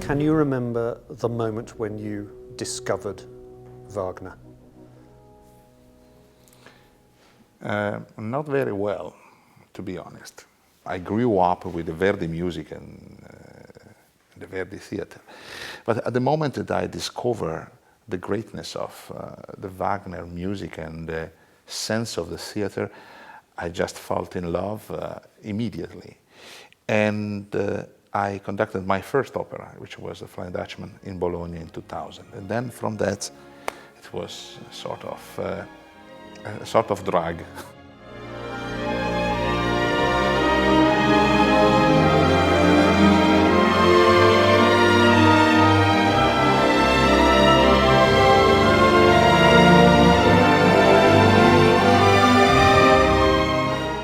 Can you remember the moment when you discovered Wagner? Not very well, to be honest. I grew up with the Verdi music and the Verdi theater. But at the moment that I discover the greatness of the Wagner music and the sense of the theater, I just fell in love immediately. And I conducted my first opera, which was The Flying Dutchman in Bologna in 2000. And then from that, it was a sort of drug.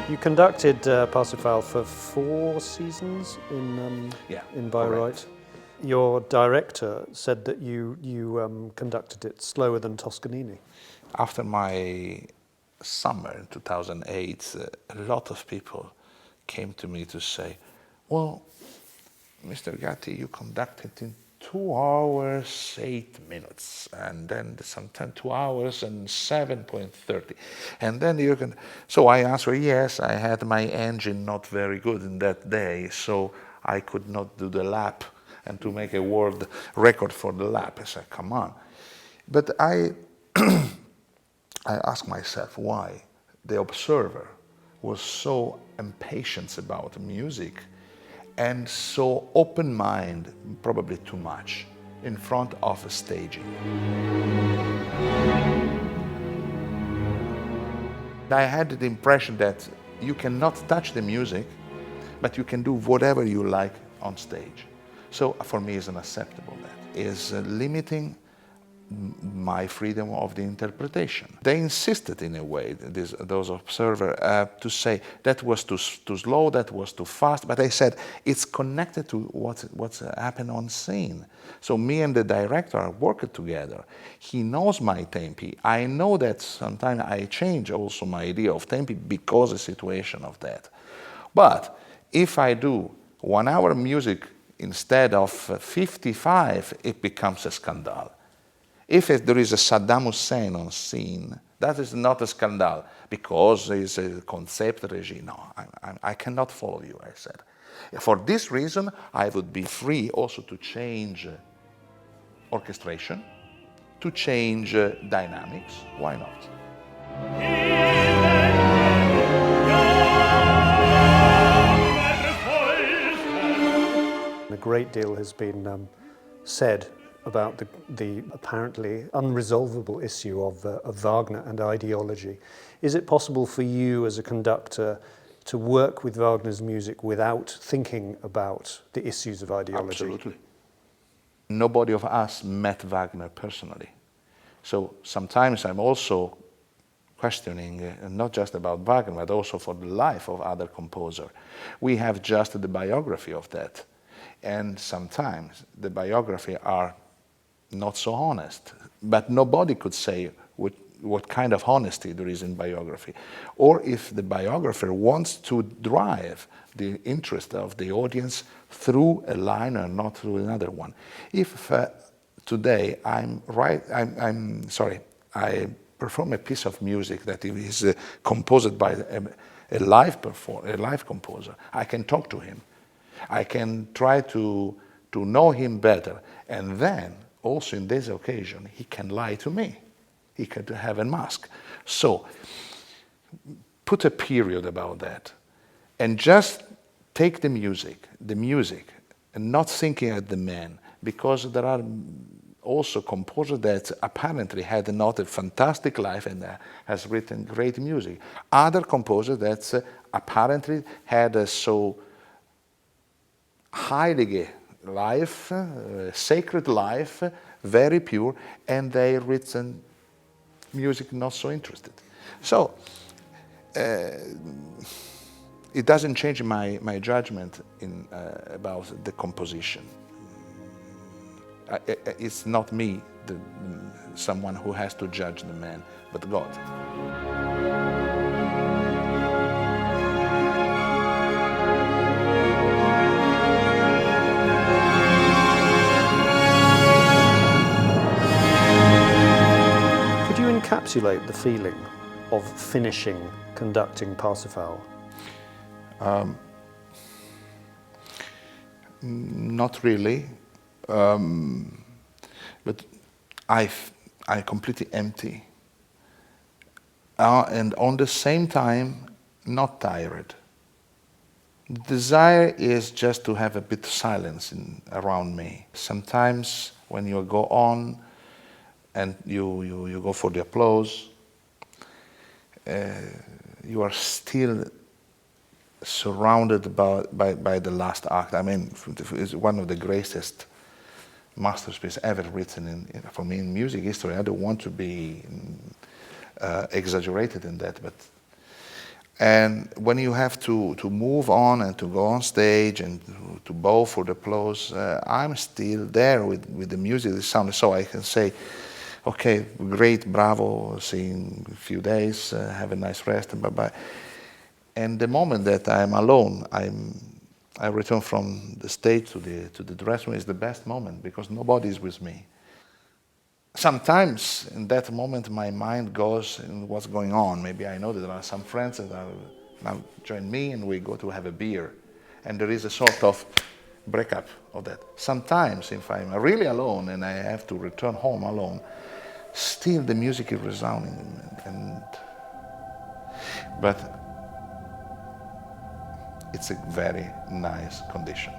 You conducted Parsifal for 4 seasons in Bayreuth. Correct. Your director said that you conducted it slower than Toscanini. After my summer in 2008, a lot of people came to me to say, well, Mr. Gatti, you conducted in 2 hours, 8 minutes, and then sometimes 2 hours and 7.30. And then you can, so I answer, yes, I had my engine not very good in that day, so I could not do the lap and to make a world record for the lap. I said, come on. But I asked myself why the observer was so impatient about music and so open-minded, probably too much, in front of a staging. I had the impression that you cannot touch the music, but you can do whatever you like on stage. So for me, it's unacceptable. That is limiting my freedom of the interpretation. They insisted in a way, those observers, to say that was too slow, that was too fast, but I said it's connected to what's happened on scene. So me and the director worked together. He knows my tempi. I know that sometimes I change also my idea of tempi because of the situation of that. But if I do 1 hour music instead of 55, it becomes a scandal. If there is a Saddam Hussein on scene, that is not a scandal because it's a concept regime. No, I cannot follow you, I said. For this reason, I would be free also to change orchestration, to change dynamics. Why not? A great deal has been said about the apparently unresolvable issue of Wagner and ideology. Is it possible for you as a conductor to work with Wagner's music without thinking about the issues of ideology? Absolutely. Nobody of us met Wagner personally. So sometimes I'm also questioning, not just about Wagner, but also for the life of other composers. We have just the biography of that. And sometimes the biography are not so honest, but nobody could say what kind of honesty there is in biography, or if the biographer wants to drive the interest of the audience through a line or not through another one. If today I perform a piece of music that is composed by a live composer, I can talk to him. I can try to know him better, and then also in this occasion, he can lie to me. He could have a mask. So put a period about that and just take the music, and not thinking at the man, because there are also composers that apparently had not a fantastic life and has written great music. Other composers that apparently had a so heilige life, sacred life, very pure, and they written music not so interested. So it doesn't change my judgment about the composition. It's not me, someone who has to judge the man, but God. encapsulate the feeling of finishing conducting Parsifal? Not really, but I completely empty, and on the same time not tired. The desire is just to have a bit of silence around me. Sometimes when you go on and you go for the applause, you are still surrounded by the last act. I mean, it's one of the greatest masterpieces ever written for me in music history. I don't want to be exaggerated in that, and when you have to move on and to go on stage and to bow for the applause, I'm still there with the music, the sound, so I can say, okay, great, bravo, see you in a few days, have a nice rest, and bye-bye. And the moment that I'm alone, I return from the stage to the dressing room is the best moment because nobody is with me. Sometimes in that moment my mind goes in what's going on. Maybe I know that there are some friends that now join me and we go to have a beer. And there is a sort of breakup of that. Sometimes if I'm really alone and I have to return home alone, still the music is resounding. But it's a very nice condition.